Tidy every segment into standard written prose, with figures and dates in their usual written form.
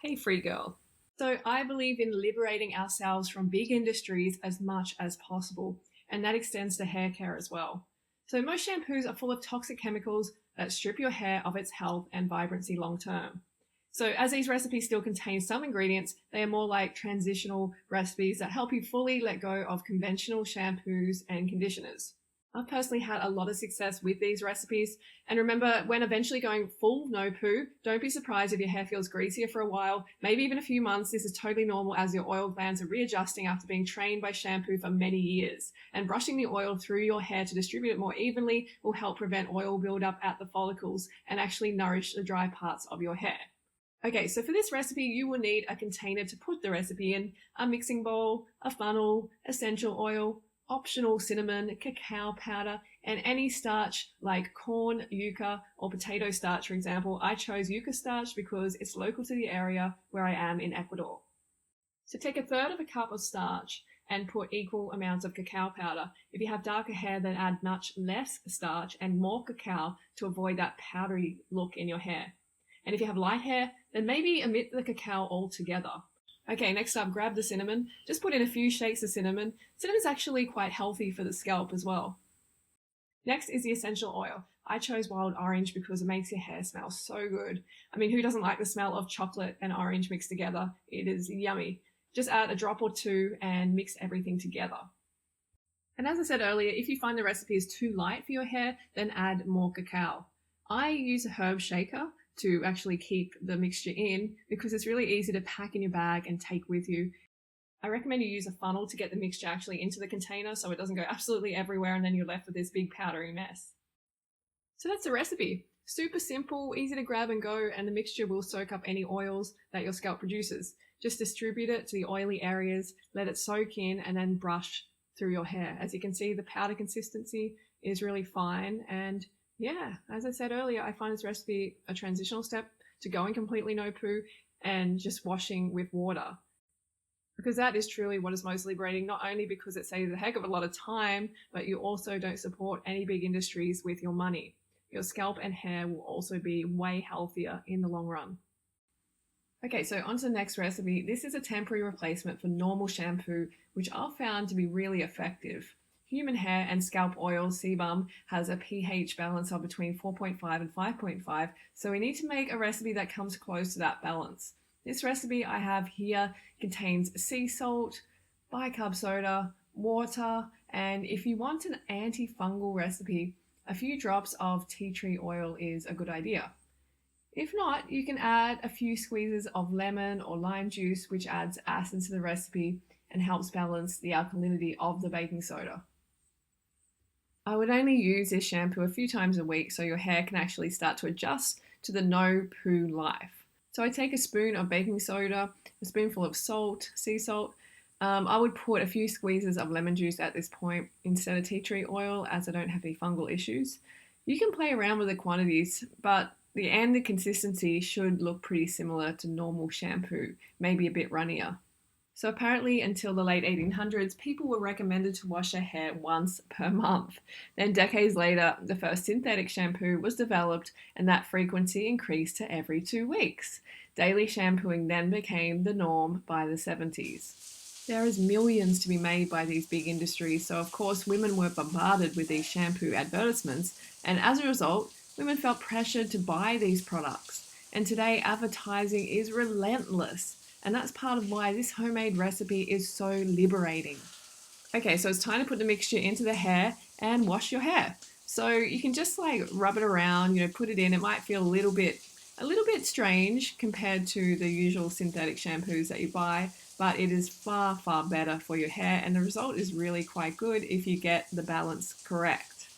Hey, free girl. So, I believe in liberating ourselves from big industries as much as possible, and that extends to hair care as well. So, most shampoos are full of toxic chemicals that strip your hair of its health and vibrancy long term. So, as these recipes still contain some ingredients, they are more like transitional recipes that help you fully let go of conventional shampoos and conditioners. I've personally had a lot of success with these recipes. And remember, when eventually going full no poo, don't be surprised if your hair feels greasier for a while, maybe even a few months. This is totally normal as your oil glands are readjusting after being trained by shampoo for many years. And brushing the oil through your hair to distribute it more evenly will help prevent oil buildup at the follicles and actually nourish the dry parts of your hair. Okay, so for this recipe, you will need a container to put the recipe in, a mixing bowl, a funnel, essential oil, optional cinnamon, cacao powder, and any starch like corn, yucca, or potato starch, for example. I chose yucca starch because it's local to the area where I am in Ecuador. So take a third of a cup of starch and put equal amounts of cacao powder. If you have darker hair, then add much less starch and more cacao to avoid that powdery look in your hair. And if you have light hair, then maybe omit the cacao altogether. Okay, next up, grab the cinnamon. Just put in a few shakes of cinnamon. Cinnamon is actually quite healthy for the scalp as well. Next is the essential oil. I chose wild orange because it makes your hair smell so good. I mean, who doesn't like the smell of chocolate and orange mixed together? It is yummy. Just add a drop or two and mix everything together. And as I said earlier, if you find the recipe is too light for your hair, then add more cacao. I use a herb shaker to actually keep the mixture in because it's really easy to pack in your bag and take with you. I recommend you use a funnel to get the mixture actually into the container so it doesn't go absolutely everywhere and then you're left with this big powdery mess. So that's the recipe. Super simple, easy to grab and go, and the mixture will soak up any oils that your scalp produces. Just distribute it to the oily areas, let it soak in, and then brush through your hair. As you can see, the powder consistency is really fine, and yeah, as I said earlier, I find this recipe a transitional step to going completely no poo and just washing with water. Because that is truly what is most liberating, not only because it saves a heck of a lot of time, but you also don't support any big industries with your money. Your scalp and hair will also be way healthier in the long run. Okay, so on to the next recipe. This is a temporary replacement for normal shampoo, which I've found to be really effective. Human hair and scalp oil sebum has a pH balance of between 4.5 and 5.5, so we need to make a recipe that comes close to that balance. This recipe I have here contains sea salt, bicarb soda, water, and if you want an antifungal recipe, a few drops of tea tree oil is a good idea. If not, you can add a few squeezes of lemon or lime juice, which adds acid to the recipe and helps balance the alkalinity of the baking soda. I would only use this shampoo a few times a week so your hair can actually start to adjust to the no poo life. So I take a spoon of baking soda, a spoonful of salt, sea salt. I would put a few squeezes of lemon juice at this point instead of tea tree oil as I don't have any fungal issues. You can play around with the quantities, but the end, the consistency should look pretty similar to normal shampoo, maybe a bit runnier. So apparently until the late 1800s, people were recommended to wash their hair once per month. Then decades later, the first synthetic shampoo was developed and that frequency increased to every 2 weeks. Daily shampooing then became the norm by the 70s. There is millions to be made by these big industries, so of course women were bombarded with these shampoo advertisements, and as a result, women felt pressured to buy these products. And today, advertising is relentless. And that's part of why this homemade recipe is so liberating. Okay, so it's time to put the mixture into the hair and wash your hair. So you can just like rub it around, put it in. It might feel a little bit strange compared to the usual synthetic shampoos that you buy, but it is far, far better for your hair. And the result is really quite good if you get the balance correct.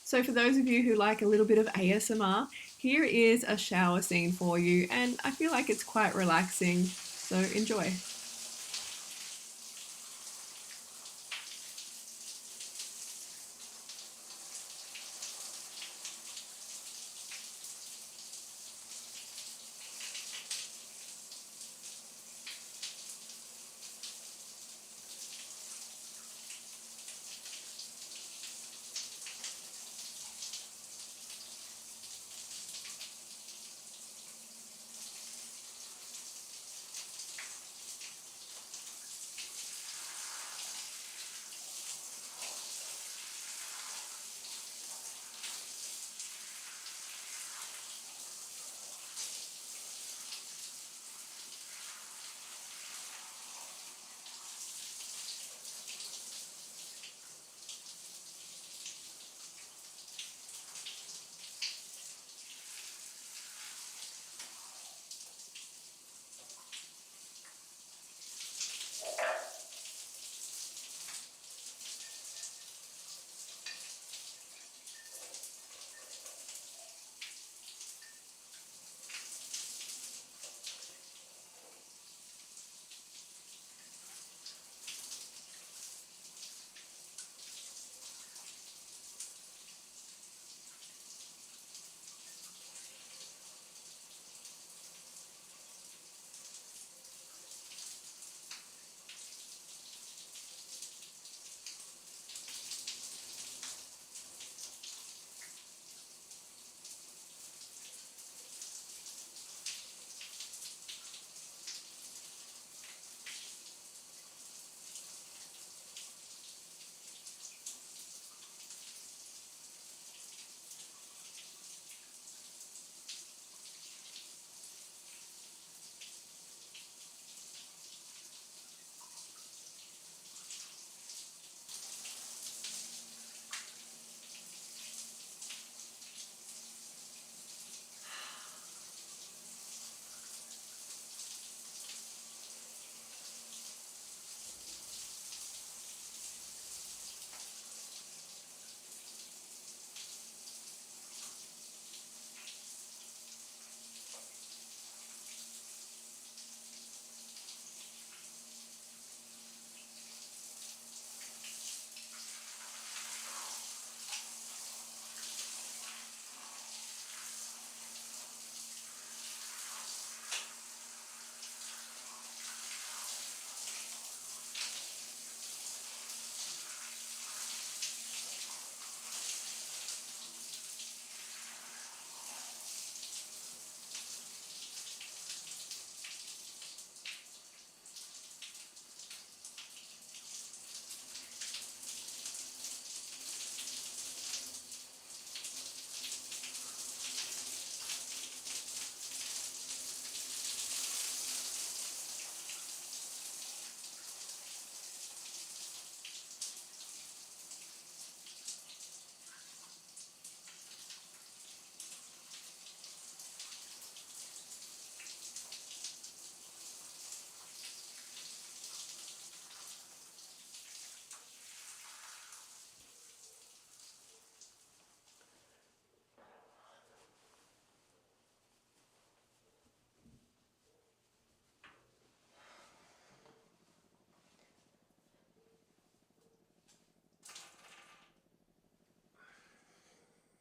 So for those of you who like a little bit of ASMR, here is a shower scene for you. And I feel like it's quite relaxing. So enjoy.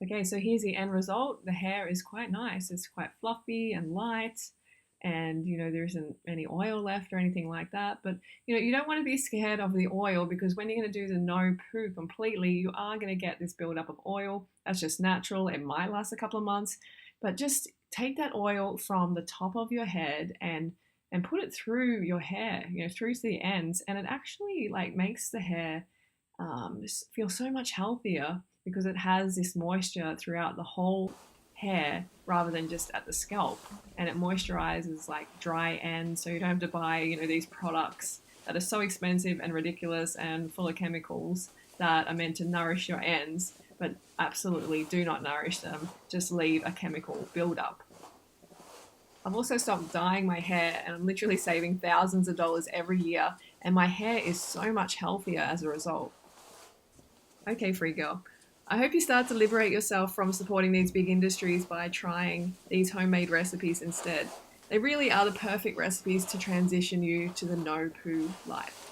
Okay, so here's the end result. The hair is quite nice. It's quite fluffy and light, and there isn't any oil left or anything like that. But you don't want to be scared of the oil, because when you're going to do the no poo completely, you are going to get this buildup of oil. That's just natural. It might last a couple of months, but just take that oil from the top of your head and put it through your hair, through to the ends, and it actually like makes the hair feel so much healthier, because it has this moisture throughout the whole hair rather than just at the scalp, and it moisturizes like dry ends, so you don't have to buy these products that are so expensive and ridiculous and full of chemicals that are meant to nourish your ends but absolutely do not nourish them, just leave a chemical buildup. I've also stopped dyeing my hair, and I'm literally saving thousands of dollars every year, and my hair is so much healthier as a result. Okay, free girl. I hope you start to liberate yourself from supporting these big industries by trying these homemade recipes instead. They really are the perfect recipes to transition you to the no poo life.